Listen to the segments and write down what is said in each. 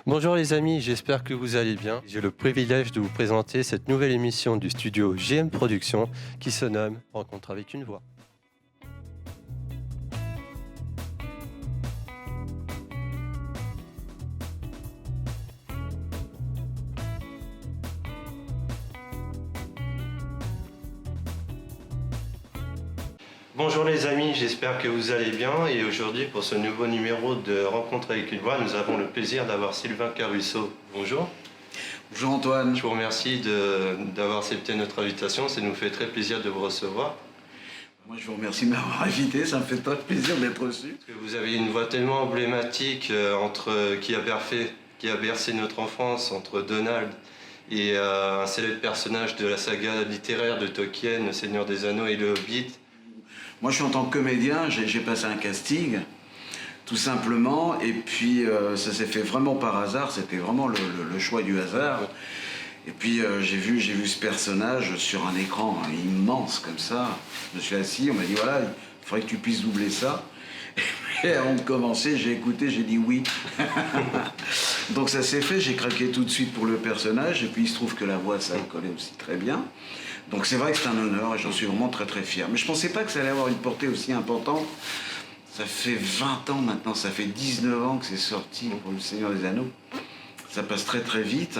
Bonjour les amis, j'espère que vous allez bien. J'ai le privilège de vous présenter cette nouvelle émission du studio GM Productions qui se nomme Rencontre avec une voix. Bonjour les amis, j'espère que vous allez bien et aujourd'hui pour ce nouveau numéro de Rencontre avec une voix, nous avons le plaisir d'avoir Sylvain Caruso. Bonjour. Bonjour Antoine. Je vous remercie d'avoir accepté notre invitation, ça nous fait très plaisir de vous recevoir. Moi je vous remercie de m'avoir invité, ça me fait très plaisir d'être reçu. Vous avez une voix tellement emblématique qui a bercé notre enfance entre Donald et un célèbre personnage de la saga littéraire de Tolkien, Le Seigneur des Anneaux et Le Hobbit. Moi je suis en tant que comédien, j'ai passé un casting, tout simplement, et puis ça s'est fait vraiment par hasard, c'était vraiment le choix du hasard. Et puis j'ai vu ce personnage sur un écran immense comme ça. Je me suis assis, on m'a dit voilà, il faudrait que tu puisses doubler ça. Et avant de commencer, j'ai écouté, j'ai dit oui. Donc ça s'est fait, j'ai craqué tout de suite pour le personnage, et puis il se trouve que la voix, ça me collait aussi très bien. Donc c'est vrai que c'est un honneur, et j'en suis vraiment très très fier. Mais je pensais pas que ça allait avoir une portée aussi importante. Ça fait 20 ans maintenant, ça fait 19 ans que c'est sorti pour Le Seigneur des Anneaux. Ça passe très très vite,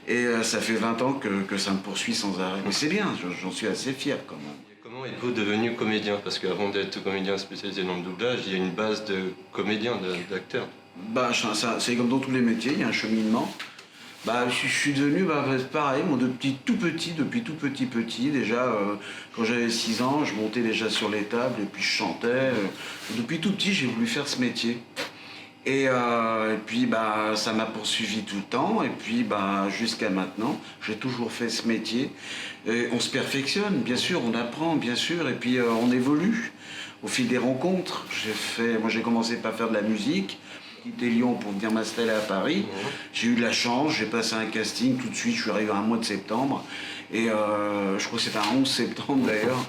et ça fait 20 ans que ça me poursuit sans arrêt. Mais c'est bien, j'en suis assez fier quand même. Comment êtes-vous devenu comédien? Parce qu'avant d'être comédien spécialisé dans le doublage, il y a une base de comédien, d'acteur. Bah, c'est comme dans tous les métiers, il y a un cheminement. Bah, je suis devenu pareil, moi depuis tout petit, déjà quand j'avais 6 ans, je montais déjà sur les tables et puis je chantais. Depuis tout petit, j'ai voulu faire ce métier. Et puis bah, ça m'a poursuivi tout le temps, et puis bah, jusqu'à maintenant, j'ai toujours fait ce métier. Et on se perfectionne, bien sûr, on apprend, bien sûr, et puis on évolue au fil des rencontres. Moi j'ai commencé par faire de la musique, quitté Lyon pour venir m'installer à Paris. J'ai eu de la chance, j'ai passé un casting, tout de suite je suis arrivé un mois de septembre. Et je crois que c'était un 11 septembre d'ailleurs.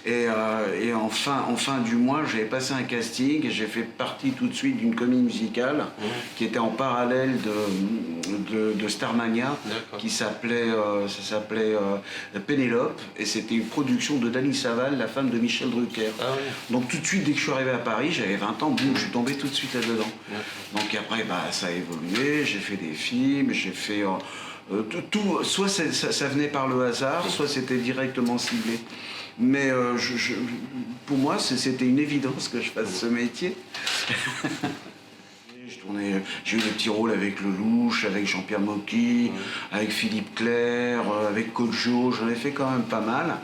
Et en fin du mois, j'avais passé un casting et j'ai fait partie tout de suite d'une comédie musicale qui était en parallèle de Starmania, qui s'appelait Pénélope, et c'était une production de Dany Saval, la femme de Michel Drucker. Ah oui. Donc tout de suite, dès que je suis arrivé à Paris, j'avais 20 ans, boum, je suis tombé tout de suite là-dedans. Donc après, bah, ça a évolué, j'ai fait des films, j'ai fait... soit ça venait par le hasard, soit c'était directement ciblé. Mais pour moi, c'était une évidence que je fasse ce métier. J'ai eu des petits rôles avec Lelouch, avec Jean-Pierre Mocky, avec Philippe Clair, avec Kodjo, j'en ai fait quand même pas mal.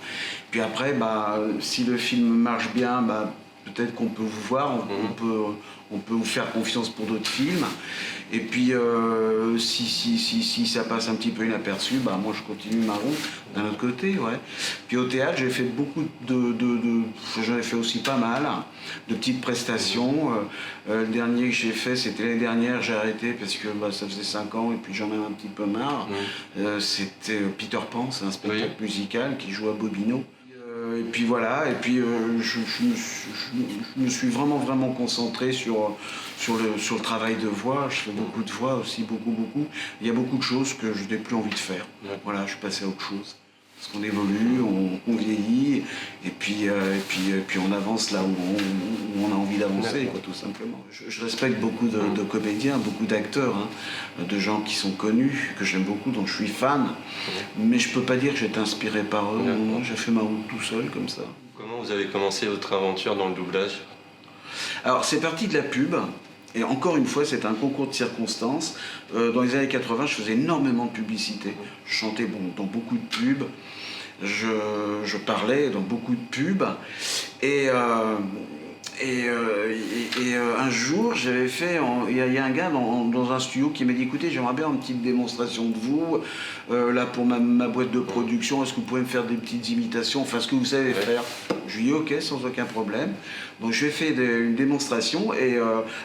Puis après, bah, si le film marche bien, bah, peut-être qu'on peut vous voir, on peut vous faire confiance pour d'autres films. Et puis, si ça passe un petit peu inaperçu, bah, moi je continue ma route d'un autre côté. Ouais. Puis au théâtre, j'ai fait beaucoup j'en ai fait aussi pas mal, de petites prestations. Le dernier que j'ai fait, c'était l'année dernière, j'ai arrêté parce que bah, ça faisait 5 ans et puis j'en avais un petit peu marre. C'était Peter Pan, c'est un spectacle musical qui joue à Bobino. Et puis voilà, et puis je me suis vraiment concentré sur le travail de voix. Je fais beaucoup de voix aussi, beaucoup. Il y a beaucoup de choses que je n'ai plus envie de faire. Voilà, je suis passé à autre chose. Parce qu'on évolue, on vieillit, et puis on avance là où on a envie d'avancer, quoi, tout simplement. Je respecte beaucoup de comédiens, beaucoup d'acteurs, hein, de gens qui sont connus, que j'aime beaucoup, dont je suis fan. Mais je peux pas dire que j'ai été inspiré par eux. Non, j'ai fait ma route tout seul, comme ça. Comment vous avez commencé votre aventure dans le doublage? Alors, c'est parti de la pub. Et encore une fois, c'est un concours de circonstances. Dans les années 80, je faisais énormément de publicité. Je chantais dans beaucoup de pubs. Je parlais dans beaucoup de pubs. Et un jour, j'avais fait... Il y a un gars dans un studio qui m'a dit « Écoutez, j'aimerais bien une petite démonstration de vous. Là, pour ma boîte de production, est-ce que vous pouvez me faire des petites imitations? Enfin, ce que vous savez faire. » Je lui ai dit « Ok, sans aucun problème. » Donc, je lui ai fait une démonstration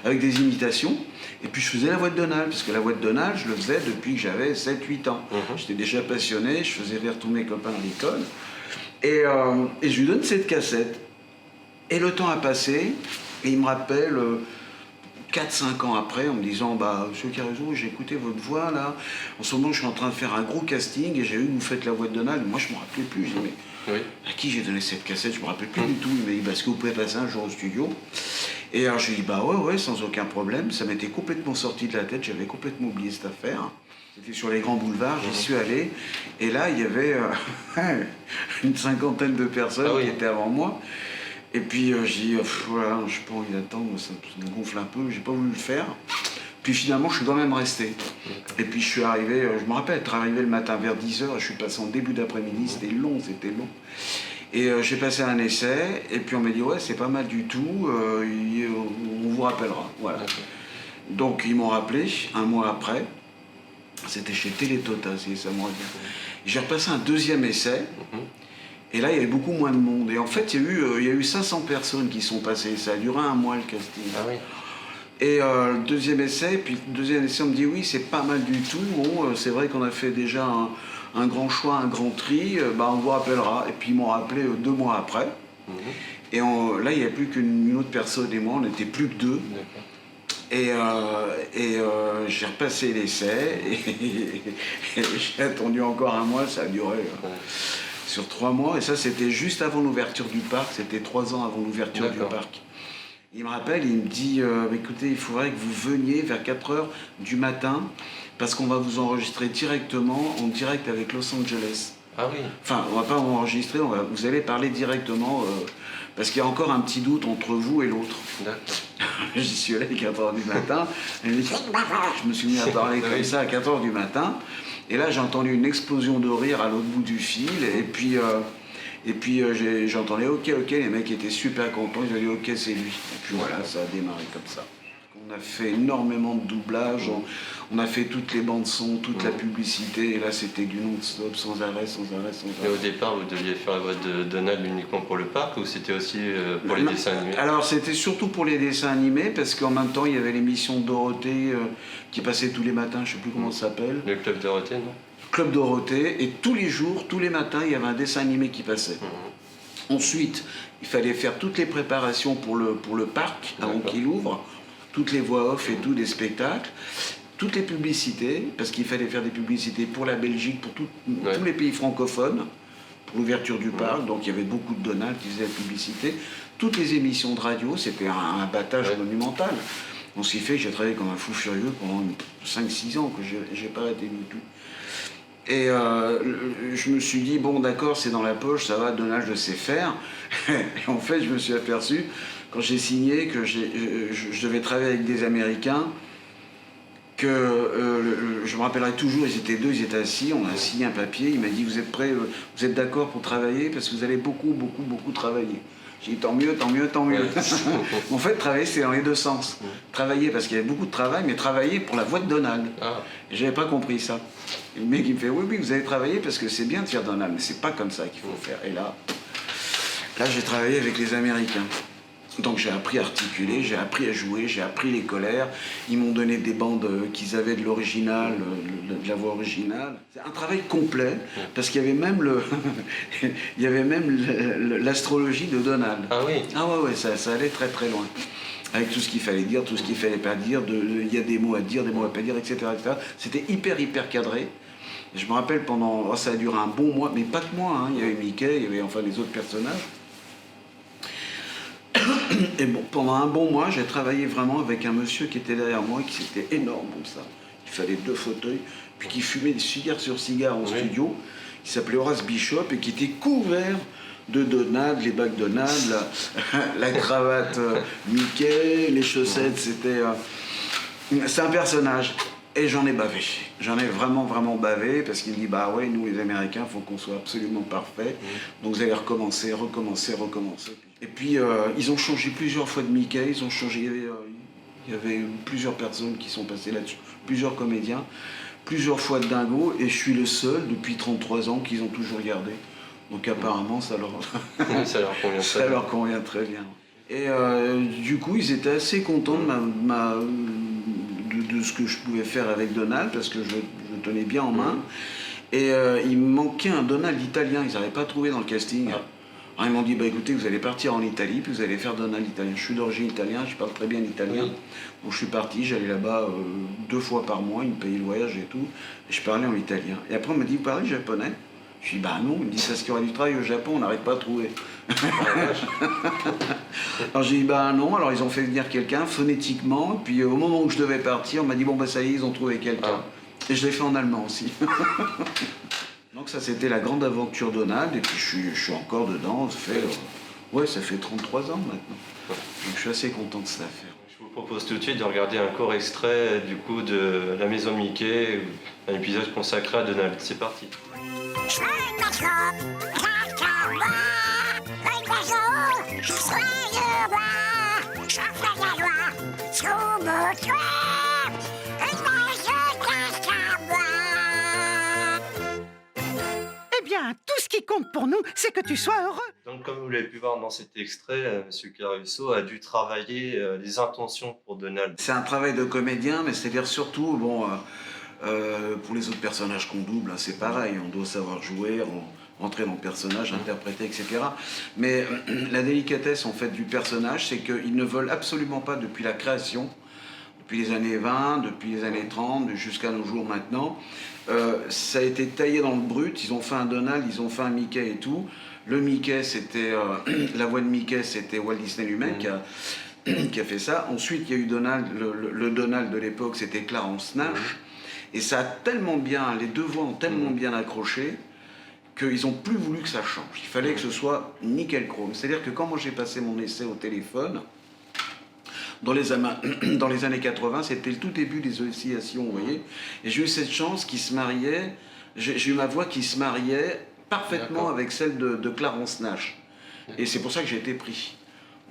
avec des imitations. Et puis, je faisais la voix de Donald. Parce que la voix de Donald, je le faisais depuis que j'avais 7-8 ans. J'étais déjà passionné. Je faisais rire tous mes copains à l'école. Et je lui donne cette cassette. Et le temps a passé, et il me rappelle 4-5 ans après en me disant Monsieur Caruso, j'ai écouté votre voix là, en ce moment je suis en train de faire un gros casting et j'ai vu que vous faites la voix de Donald. Moi je me rappelais plus, je dis mais à qui j'ai donné cette cassette, je me rappelle plus du tout. Il m'a dit est-ce que vous pouvez passer un jour au studio? Et alors je lui ai dit ouais sans aucun problème, ça m'était complètement sorti de la tête, j'avais complètement oublié cette affaire. C'était sur les grands boulevards, j'y suis allé et là il y avait une 50aine de personnes qui étaient avant moi. Et puis j'ai dit, voilà, je n'ai pas envie d'attendre, ça me gonfle un peu, j'ai pas voulu le faire. Puis finalement, je suis quand même resté. Et puis je suis arrivé, je me rappelle être arrivé le matin vers 10h, et je suis passé en début d'après-midi, c'était long. Et j'ai passé un essai, et puis on m'a dit, ouais, c'est pas mal du tout, on vous rappellera. Voilà. Donc ils m'ont rappelé un mois après, c'était chez Télétota, si ça me revient. J'ai repassé un deuxième essai. Et là, il y avait beaucoup moins de monde. Et en fait, il y a eu 500 personnes qui sont passées. Ça a duré un mois, le casting. Ah oui. Et le deuxième essai, on me dit oui, c'est pas mal du tout. Bon, c'est vrai qu'on a fait déjà un grand choix, un grand tri. On vous rappellera. Et puis, ils m'ont rappelé 2 mois après. Et là, il n'y avait plus qu'une autre personne et moi. On n'était plus que 2. Et j'ai repassé l'essai. Et j'ai attendu encore un mois. Ça a duré... sur 3 mois, et ça c'était juste avant l'ouverture du parc, c'était 3 ans avant l'ouverture du parc. Il me rappelle, il me dit écoutez, il faudrait que vous veniez vers 4h du matin, parce qu'on va vous enregistrer directement, en direct avec Los Angeles. Ah oui. Enfin, on va pas vous enregistrer, vous allez parler directement, parce qu'il y a encore un petit doute entre vous et l'autre. D'accord. J'y suis allé à 4h du matin, et je me suis mis à parler comme ça à 4h du matin. Et là, j'ai entendu une explosion de rire à l'autre bout du fil. Et puis j'entendais OK, les mecs étaient super contents. Ils ont dit OK, c'est lui. Et puis voilà, ça a démarré comme ça. On a fait énormément de doublage. On a fait toutes les bandes son, toute la publicité. Et là, c'était du non-stop, sans arrêt. Et au départ, vous deviez faire la voix de Donald uniquement pour le parc ou c'était aussi pour les dessins animés? Alors, c'était surtout pour les dessins animés parce qu'en même temps, il y avait l'émission Dorothée qui passait tous les matins. Je ne sais plus comment ça s'appelle. Le Club Dorothée, non? Club Dorothée. Et tous les jours, tous les matins, il y avait un dessin animé qui passait. Ensuite, il fallait faire toutes les préparations pour le parc avant qu'il ouvre. Toutes les voix off et tous les spectacles, toutes les publicités, parce qu'il fallait faire des publicités pour la Belgique, pour tous les pays francophones, pour l'ouverture du parc, donc il y avait beaucoup de Donald qui faisaient la publicité. Toutes les émissions de radio, c'était un battage monumental. On s'y fait que j'ai travaillé comme un fou furieux pendant 5-6 ans, que j'ai pas arrêté du tout. Et je me suis dit, bon d'accord, c'est dans la poche, ça va, Donald, je sais faire. Et en fait, je me suis aperçu, quand j'ai signé, que je devais travailler avec des Américains, que je me rappellerai toujours, ils étaient 2, ils étaient assis, on a signé un papier, il m'a dit, vous êtes prêts, vous êtes d'accord pour travailler, parce que vous allez beaucoup travailler. J'ai dit, tant mieux. En fait, travailler, c'est dans les deux sens. Travailler, parce qu'il y avait beaucoup de travail, mais travailler pour la voix de Donald. Et j'avais pas compris ça. Et le mec, il me fait, oui, vous allez travailler, parce que c'est bien de faire Donald, mais c'est pas comme ça qu'il faut faire. Et là, j'ai travaillé avec les Américains. Donc j'ai appris à articuler, j'ai appris à jouer, j'ai appris les colères. Ils m'ont donné des bandes qu'ils avaient de l'original, de la voix originale. C'est un travail complet, parce qu'il y avait même l'astrologie de Donald. Ah oui. Ah ouais, ça allait très très loin. Avec tout ce qu'il fallait dire, tout ce qu'il fallait pas dire, il y a des mots à dire, des mots à pas dire, etc. C'était hyper cadré. Et je me rappelle ça a duré un bon mois, mais pas que moi, hein. Il y avait Mickey, il y avait enfin les autres personnages. Et bon, pendant un bon mois, j'ai travaillé vraiment avec un monsieur qui était derrière moi, qui était énorme comme ça. Il fallait 2 fauteuils, puis qui fumait des cigares sur cigares en studio. Il s'appelait Horace Bishop et qui était couvert de Donald, les bagues Donald, la cravate Mickey, les chaussettes, c'est un personnage. Et j'en ai bavé. J'en ai vraiment bavé parce qu'il me dit nous les Américains, il faut qu'on soit absolument parfait. Donc vous allez recommencer. Et puis ils ont changé plusieurs fois de Mickey, il y avait plusieurs personnes qui sont passées là-dessus, plusieurs comédiens, plusieurs fois de Dingo, et je suis le seul depuis 33 ans qu'ils ont toujours gardé. Donc apparemment ça leur convient très bien. Et du coup ils étaient assez contents de ce que je pouvais faire avec Donald, parce que je le tenais bien en main. Et il me manquait un Donald italien, ils n'avaient pas trouvé dans le casting. Alors ils m'ont dit, bah écoutez, vous allez partir en Italie, puis vous allez faire Donald italien. Je suis d'origine italienne, je parle très bien l'italien. Oui. Donc je suis parti, j'allais là-bas 2 fois par mois, ils me payaient le voyage et tout, et je parlais en italien. Et après on m'a dit, vous parlez japonais? Je dis, bah non, il me dit, parce qu'il y aura du travail au Japon, on n'arrête pas de trouver. Alors j'ai dit, bah non, alors ils ont fait venir quelqu'un phonétiquement, et puis au moment où je devais partir, on m'a dit, bon bah ça y est, ils ont trouvé quelqu'un. Et je l'ai fait en allemand aussi. Donc ça c'était la grande aventure Donald, et puis je suis encore dedans, ça fait 33 ans maintenant. Donc je suis assez content de cette affaire. Je vous propose tout de suite de regarder un court extrait du coup de La Maison Mickey, un épisode consacré à Donald. C'est parti. Eh bien, tout ce qui compte pour nous, c'est que tu sois heureux. Donc comme vous l'avez pu voir dans cet extrait, M. Caruso a dû travailler les intentions pour Donald. C'est un travail de comédien, mais c'est-à-dire surtout, pour les autres personnages qu'on double, hein, c'est pareil, on doit savoir jouer, entrer dans le personnage, interpréter, etc. Mais la délicatesse en fait du personnage, c'est qu'ils ne veulent absolument pas depuis la création, depuis les années 20, depuis les années 30, jusqu'à nos jours maintenant, ça a été taillé dans le brut, ils ont fait un Donald, ils ont fait un Mickey et tout. Le Mickey, c'était la voix de Mickey, c'était Walt Disney lui-même qui a fait ça. Ensuite, il y a eu Donald, le Donald de l'époque, c'était Clarence Nash. Et ça a tellement bien, les deux voix ont tellement bien accroché qu'ils n'ont plus voulu que ça change. Il fallait que ce soit nickel chrome. C'est-à-dire que quand moi j'ai passé mon essai au téléphone, dans les années 80, c'était le tout début des oscillations, vous voyez. Et j'ai eu cette chance qui se mariait, j'ai eu ma voix qui se mariait parfaitement avec celle de Clarence Nash. Et c'est pour ça que j'ai été pris.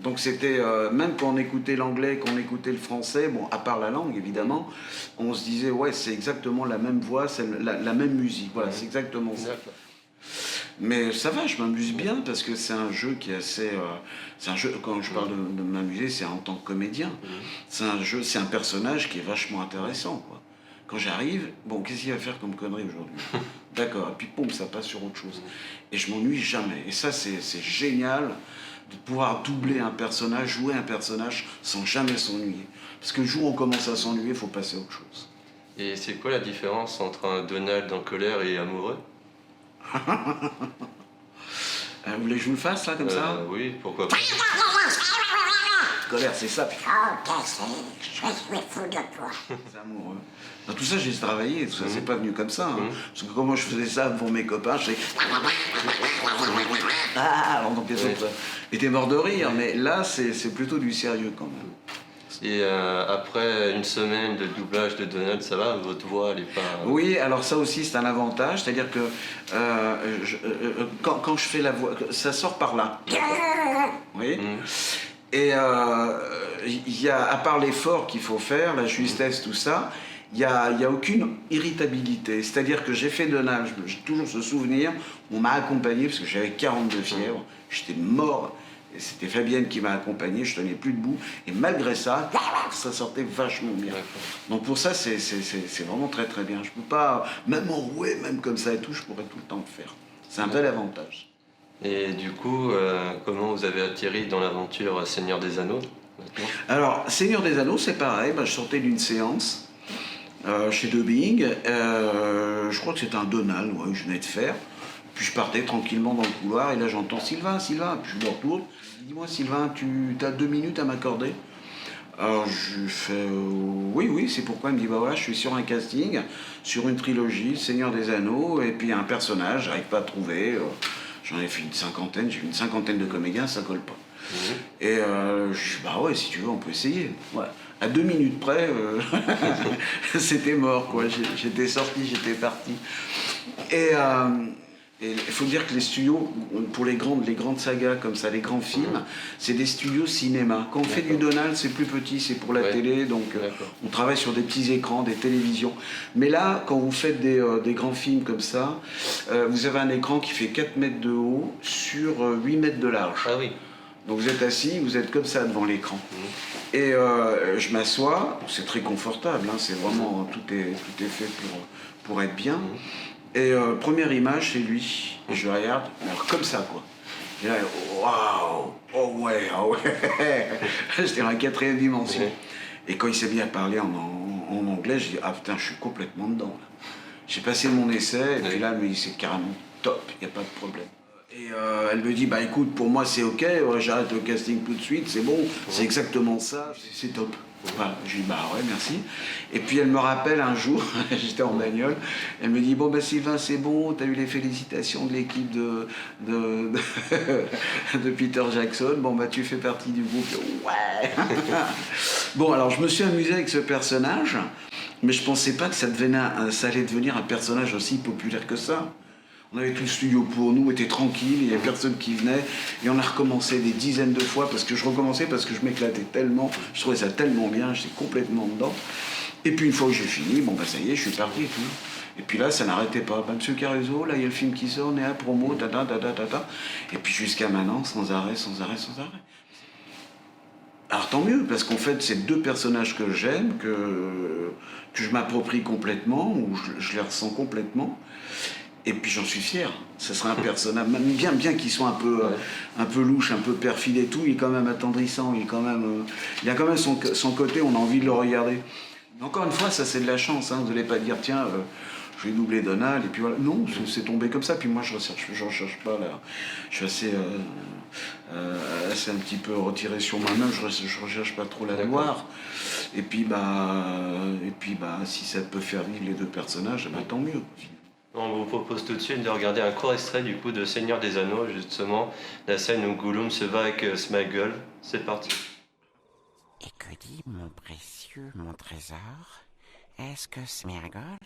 Donc c'était, même quand on écoutait l'anglais, quand on écoutait le français, bon, à part la langue évidemment, on se disait, ouais, c'est exactement la même voix, c'est la même musique, voilà, c'est exactement ça. Mais ça va, je m'amuse bien parce que c'est un jeu qui est assez... c'est un jeu, quand je parle de m'amuser, c'est en tant que comédien. C'est un jeu, c'est un personnage qui est vachement intéressant, quoi. Quand j'arrive, bon, qu'est-ce qu'il va faire comme connerie aujourd'hui? D'accord, et puis poum, ça passe sur autre chose. Et je m'ennuie jamais. Et ça, c'est génial de pouvoir doubler un personnage, jouer un personnage sans jamais s'ennuyer. Parce que le jour où on commence à s'ennuyer, il faut passer à autre chose. Et c'est quoi la différence entre un Donald en colère et amoureux? Vous voulez que je vous le fasse, là, comme ça? Oui, pourquoi pas. Colère, c'est ça. Oh, je suis fou de toi. C'est amoureux. Dans tout ça, j'ai travaillé, tout ça, c'est pas venu comme ça. Hein. Parce que comment je faisais ça pour mes copains, je donc les autres étaient morts de rire, mais là, c'est plutôt du sérieux quand même. Et après une semaine de doublage de Donald, ça va? Votre voix, elle est pas... Oui, alors ça aussi, c'est un avantage, c'est-à-dire que quand je fais la voix, ça sort par là. Oui. Et il y a, à part l'effort qu'il faut faire, la justesse, tout ça, il y a aucune irritabilité. C'est-à-dire que j'ai fait Donald, j'ai toujours ce souvenir, on m'a accompagné parce que j'avais 42 fièvres, j'étais mort. Et c'était Fabienne qui m'a accompagné, je tenais plus debout. Et malgré ça, ça sortait vachement bien. Donc pour ça, c'est vraiment très très bien. Je peux pas, même enrouer, même comme ça et tout, je pourrais tout le temps le faire. C'est un bel avantage. Et du coup, comment vous avez atterri dans l'aventure Seigneur des Anneaux maintenant? Alors, Seigneur des Anneaux, c'est pareil. Je sortais d'une séance chez Dubbing. Je crois que c'était un Donald, ouais, que je venais de faire. Puis je partais tranquillement dans le couloir et là j'entends Sylvain. Puis je me retourne. Dis-moi Sylvain, tu as 2 minutes à m'accorder? Alors je fais oui, c'est pourquoi. Il me dit bah voilà, je suis sur un casting, sur une trilogie, Seigneur des Anneaux, et puis un personnage, j'arrive pas à trouver. J'en ai fait une cinquantaine, j'ai vu une cinquantaine de comédiens, ça colle pas. Et je dis bah ouais, si tu veux, on peut essayer. Ouais. À 2 minutes près, c'était mort quoi. J'étais sorti, j'étais parti. Et il faut dire que les studios, pour les grandes sagas comme ça, les grands films, c'est des studios cinéma. Quand on fait du Donald, c'est plus petit, c'est pour la télé, donc on travaille sur des petits écrans, des télévisions. Mais là, quand vous faites des grands films comme ça, vous avez un écran qui fait 4 mètres de haut sur 8 mètres de large. Ah oui. Donc vous êtes assis, vous êtes comme ça devant l'écran. Et je m'assois, c'est très confortable, hein, c'est vraiment, tout est fait pour être bien. Et première image, c'est lui. Et je regarde, alors comme ça, quoi. Et là, waouh, oh ouais, ah ouais. J'étais dans la 4e dimension. Oui. Et quand il s'est mis à parler en anglais, j'ai dit, ah putain, je suis complètement dedans. Là. J'ai passé mon essai, et puis là, mais c'est carrément top, il n'y a pas de problème. Et elle me dit, bah écoute, pour moi c'est ok, ouais, j'arrête le casting tout de suite, c'est bon, c'est exactement ça, c'est top. Voilà, j'ai dit, bah ouais, merci. Et puis elle me rappelle un jour, j'étais en bagnole, elle me dit, bon bah Sylvain, c'est bon, t'as eu les félicitations de l'équipe de Peter Jackson, bon bah tu fais partie du groupe. Ouais. Bon, alors je me suis amusé avec ce personnage, mais je pensais pas que ça allait devenir un personnage aussi populaire que ça. On avait tout le studio pour nous, on était tranquille, il n'y avait personne qui venait, et on a recommencé des dizaines de fois, parce que je m'éclatais tellement, je trouvais ça tellement bien, j'étais complètement dedans. Et puis une fois que j'ai fini, bon bah ça y est, je suis parti et tout. Et puis là, ça n'arrêtait pas. Bah, Monsieur Caruso, là il y a le film qui sort, on est à promo, tata. Et puis jusqu'à maintenant, sans arrêt. Alors tant mieux, parce qu'en fait, c'est 2 personnages que j'aime, que je m'approprie complètement, ou je les ressens complètement. Et puis j'en suis fier. Ce sera un personnage, même bien qu'il soit un peu louche, un peu perfide et tout, il est quand même attendrissant, il a quand même son côté, on a envie de le regarder. Mais encore une fois, ça c'est de la chance, hein. Vous n'allez pas dire, tiens, je vais doubler Donald, et puis voilà. Non, c'est tombé comme ça, puis moi je recherche pas là. Je suis assez un petit peu retiré sur moi-même, je recherche pas trop la gloire. Et puis si ça peut faire vivre les 2 personnages, bah, tant mieux. On vous propose tout de suite de regarder un court extrait du coup de Seigneur des Anneaux, justement, la scène où Gollum se bat avec Sméagol. C'est parti. Et que dit mon précieux, mon trésor? Est-ce que Sméagol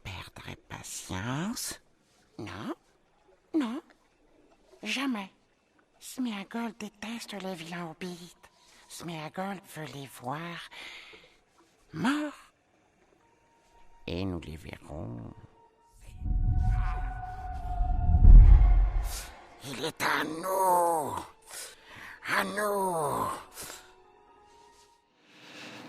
perdrait patience? Non, jamais. Sméagol déteste les vilains hobbits. Sméagol veut les voir morts. Et nous les verrons. Il est à nous.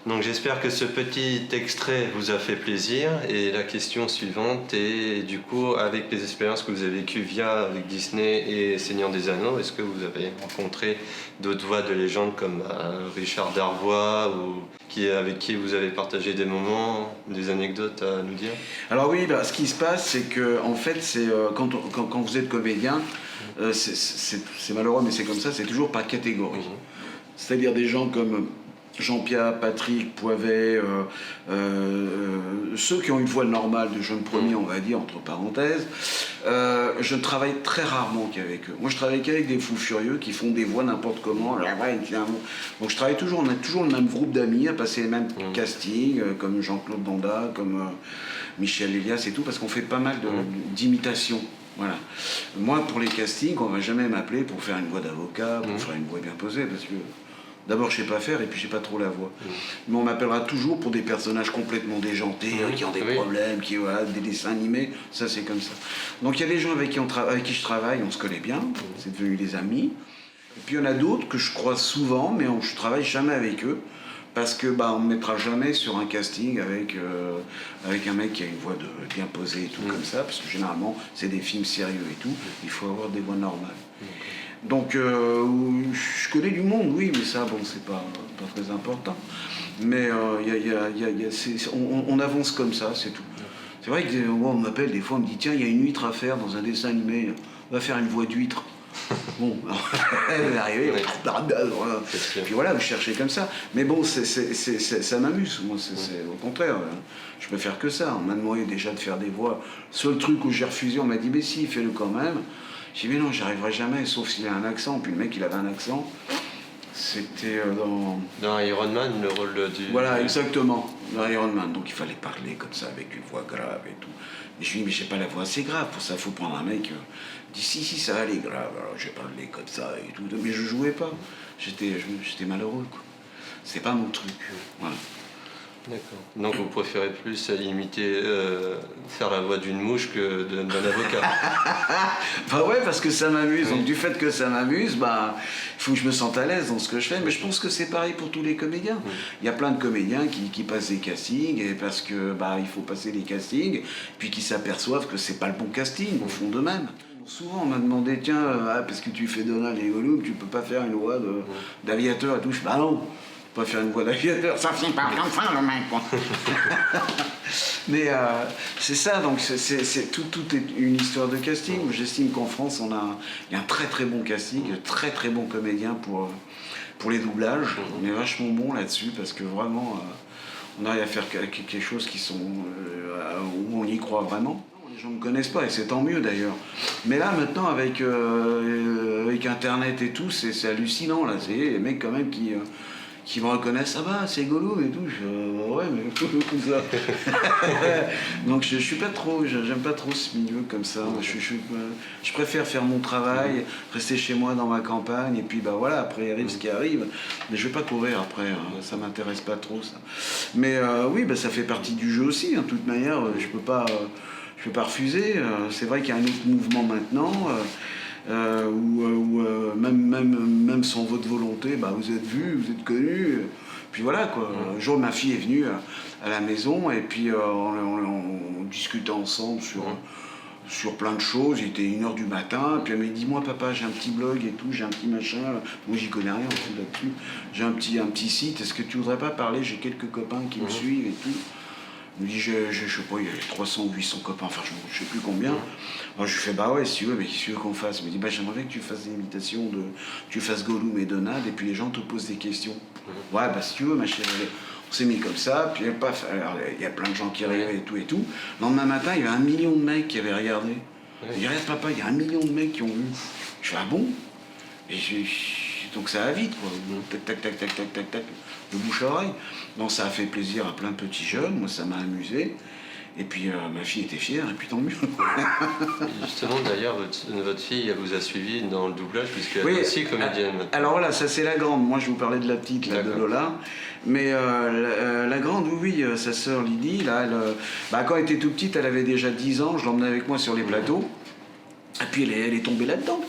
Donc j'espère que ce petit extrait vous a fait plaisir. Et la question suivante est, du coup, avec les expériences que vous avez vécues avec Disney et Seigneur des Anneaux, est-ce que vous avez rencontré d'autres voix de légende comme Richard Darbois avec qui vous avez partagé des moments, des anecdotes à nous dire? Alors oui, ce qui se passe, c'est que en fait, c'est quand vous êtes comédien, c'est malheureux, mais c'est comme ça, c'est toujours par catégorie. C'est-à-dire des gens comme Jean-Pierre, Patrick, Poivet, ceux qui ont une voix normale de jeune premier, on va dire, entre parenthèses, je ne travaille très rarement qu'avec eux. Moi, je travaille qu'avec des fous furieux qui font des voix n'importe comment. Donc, je travaille toujours, on a toujours le même groupe d'amis, à passer les mêmes castings, comme Jean-Claude Danda, comme Michel Elias et tout, parce qu'on fait pas mal d'imitations. Voilà. Moi, pour les castings, on ne va jamais m'appeler pour faire une voix d'avocat, pour faire une voix bien posée, parce que d'abord, je ne sais pas faire, et puis je n'ai pas trop la voix. Mais on m'appellera toujours pour des personnages complètement déjantés, qui ont des problèmes, des dessins animés, ça c'est comme ça. Donc il y a des gens avec qui je travaille, on se connaît bien, c'est devenu des amis. Et puis il y en a d'autres que je croise souvent, mais je ne travaille jamais avec eux, parce que on ne me mettra jamais sur un casting avec un mec qui a une voix bien posée et tout comme ça, parce que généralement c'est des films sérieux et tout, il faut avoir des voix normales. Donc je connais du monde, oui, mais ça, c'est pas très important. Mais on avance comme ça, c'est tout. C'est vrai que moi, on m'appelle des fois, on me dit, tiens, il y a une huître à faire dans un dessin animé, on va faire une voix d'huître. Bon, elle est arrivée, puis voilà, vous cherchez comme ça. Mais bon, ça m'amuse, moi, au contraire, je peux faire que ça. On m'a demandé déjà de faire des voix. Seul truc où j'ai refusé, on m'a dit, mais si, fais-le quand même. J'ai dit, mais non, j'y arriverai jamais, sauf s'il a un accent. Puis le mec, il avait un accent. C'était dans Iron Man, le rôle du... Voilà, exactement, dans Iron Man. Donc il fallait parler comme ça, avec une voix grave et tout. Mais je lui ai dit, mais j'ai pas la voix assez grave, pour ça, il faut prendre un mec... Il dit, si, ça va aller grave, alors j'ai parlé comme ça et tout. Mais je jouais pas, j'étais malheureux, quoi. C'est pas mon truc, voilà. D'accord. Donc vous préférez plus imiter, faire la voix d'une mouche que d'un avocat? Ouais, parce que ça m'amuse. Donc du fait que ça m'amuse, il faut que je me sente à l'aise dans ce que je fais. Mais je pense que c'est pareil pour tous les comédiens. Il y a plein de comédiens qui passent des castings et parce que il faut passer les castings, puis qui s'aperçoivent que c'est pas le bon casting au fond d'eux-mêmes. Souvent on m'a demandé, tiens, parce que tu fais Donald et Gollum, tu peux pas faire une voix d'aviateur et tout. Je fais, bah non, je peux pas faire une voix d'aviateur. Ça finit par comme ça, le mec, quoi. Mais c'est ça, donc tout est une histoire de casting. J'estime qu'en France, il y a un très très bon casting, de très très bons comédiens pour les doublages. On est vachement bon là-dessus parce que vraiment, on arrive à faire quelque chose où on y croit vraiment. Les gens ne me connaissent pas et c'est tant mieux d'ailleurs. Mais là maintenant avec Internet et tout, c'est hallucinant là. C'est les mecs quand même qui me reconnaissent, ah bah c'est Gollum et tout, ouais mais tout ça. Donc je suis pas trop, j'aime pas trop ce milieu comme ça. Je préfère faire mon travail, rester chez moi dans ma campagne et puis bah voilà, après il arrive ce qui arrive. Mais je vais pas courir après, hein, ça m'intéresse pas trop ça. Mais oui, bah, ça fait partie du jeu aussi, hein, de toute manière, je peux pas refuser. C'est vrai qu'il y a un autre mouvement maintenant. Où même sans votre volonté, bah, vous êtes vu, vous êtes connu. Puis voilà quoi. Un jour ma fille est venue à la maison et puis on discutait ensemble sur plein de choses. Il était 1h du matin, puis elle m'a dit, dis-moi papa, j'ai un petit blog et tout, j'ai un petit machin. Moi j'y connais rien en fait là-dessus. J'ai un petit site, est-ce que tu voudrais pas parler? J'ai quelques copains qui me suivent et tout. Il me dit, je sais pas, il y avait 300 ou 800 copains, enfin je sais plus combien. Alors je lui fais, bah ouais, si tu veux, mais qu'est-ce que tu veux qu'on fasse? Il me dit, bah j'aimerais bien que tu fasses des imitations, tu fasses Gollum et Donald, et puis les gens te posent des questions. Ouais, bah si tu veux, ma chérie. On s'est mis comme ça, puis paf, alors il y a plein de gens qui arrivaient et tout et tout. Le lendemain matin, il y avait 1 million de mecs qui avaient regardé. Il dit, regarde papa, il y a 1 million de mecs qui ont vu. Je fais, ah bon? Et donc ça va vite, quoi. Tac, tac, tac, tac, tac, tac, tac, de bouche à oreille. Donc ça a fait plaisir à plein de petits jeunes, moi ça m'a amusé. Et puis ma fille était fière, et puis tant mieux. Justement, d'ailleurs, votre fille, elle vous a suivi dans le doublage, puisqu'elle est aussi comédienne maintenant. Alors voilà, ça c'est la grande. Moi je vous parlais de la petite, là, de Lola. Mais la grande, oui, sa sœur Lydie, là, quand elle était tout petite, elle avait déjà 10 ans, je l'emmenais avec moi sur les plateaux. Et puis elle est tombée là-dedans.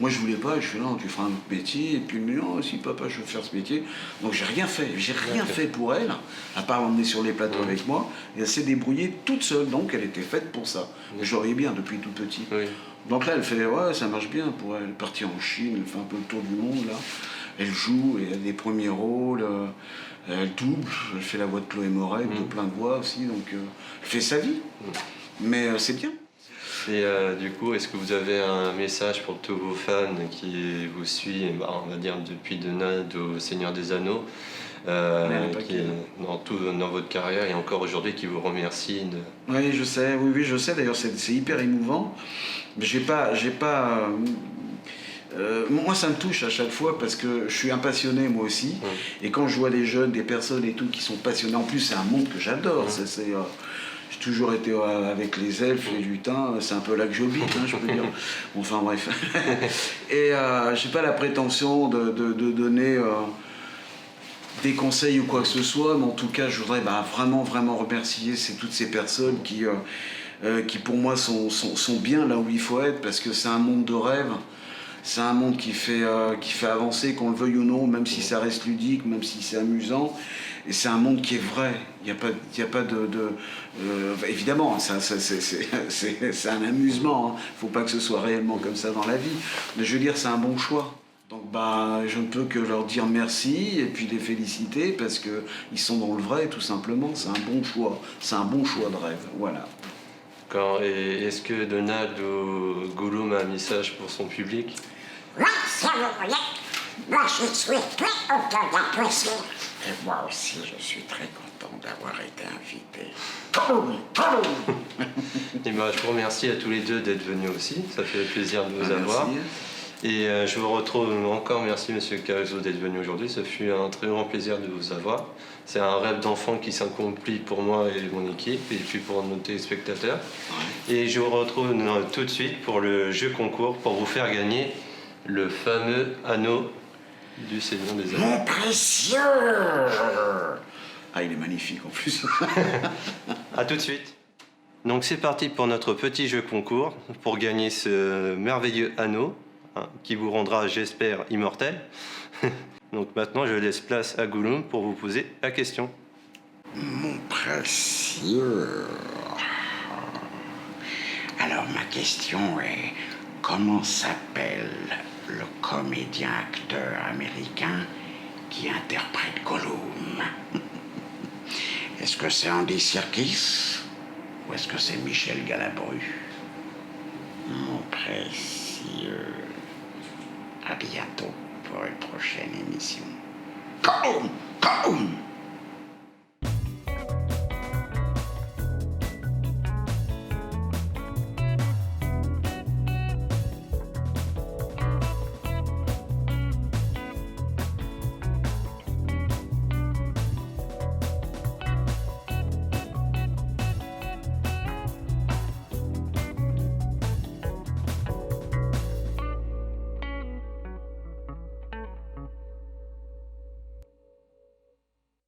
Moi je voulais pas, je fais non, tu feras un autre métier. Et puis elle me dit non, si papa, je veux faire ce métier. Donc j'ai rien fait pour elle, à part l'emmener sur les plateaux avec moi. Et elle s'est débrouillée toute seule, donc elle était faite pour ça. Je voyais bien depuis tout petit. Donc là elle fait, ouais, ça marche bien pour elle. Elle est partie en Chine, elle fait un peu le tour du monde là. Elle joue, et elle a des premiers rôles. Elle double, elle fait la voix de Chloé Moret, de plein de voix aussi. Donc elle fait sa vie. Mais c'est bien. Et du coup, est-ce que vous avez un message pour tous vos fans qui vous suivent, on va dire depuis Donald au Seigneur des Anneaux, qui dans votre carrière et encore aujourd'hui, qui vous remercie Oui, je sais, je sais. D'ailleurs, c'est hyper émouvant. Mais moi, ça me touche à chaque fois parce que je suis un passionné, moi aussi. Et quand je vois des jeunes, des personnes et tout qui sont passionnés, en plus, c'est un monde que j'adore. J'ai toujours été avec les elfes, les lutins, c'est un peu là que j'habite, hein, je peux dire. Enfin bref. Et j'ai pas la prétention de donner des conseils ou quoi que ce soit, mais en tout cas, je voudrais vraiment remercier toutes ces personnes qui pour moi sont bien là où il faut être, parce que c'est un monde de rêve. C'est un monde qui fait avancer, qu'on le veuille ou non, même si ça reste ludique, même si c'est amusant. Et c'est un monde qui est vrai. Il n'y a pas évidemment, c'est un amusement. Il ne faut pas que ce soit réellement comme ça dans la vie. Mais je veux dire, c'est un bon choix. Donc je ne peux que leur dire merci et puis les féliciter parce qu'ils sont dans le vrai, tout simplement. C'est un bon choix. C'est un bon choix de rêve. Voilà. Et est-ce que Donald ou Gollum a un message pour son public? Oui, si vous voulez. Moi, je suis très content d'apprécier. Et moi aussi, je suis très content d'avoir été invité. Et je vous remercie à tous les deux d'être venus aussi. Ça fait plaisir de vous avoir. Et je vous retrouve encore. Merci, Monsieur Caruso, d'être venu aujourd'hui. Ça fut un très grand plaisir de vous avoir. C'est un rêve d'enfant qui s'accomplit pour moi et mon équipe, et puis pour nos téléspectateurs. Et je vous retrouve tout de suite pour le jeu concours, pour vous faire gagner le fameux anneau du Seigneur des Anneaux. Mon précieux! Ah, il est magnifique en plus. A tout de suite. Donc c'est parti pour notre petit jeu concours, pour gagner ce merveilleux anneau, qui vous rendra, j'espère, immortel. Donc maintenant, je laisse place à Gollum pour vous poser la question. Mon précieux. Alors ma question est, comment s'appelle le comédien-acteur américain qui interprète Gollum? Est-ce que c'est Andy Serkis ou est-ce que c'est Michel Galabru? Mon précieux, à bientôt pour une prochaine émission. Gollum! Gollum!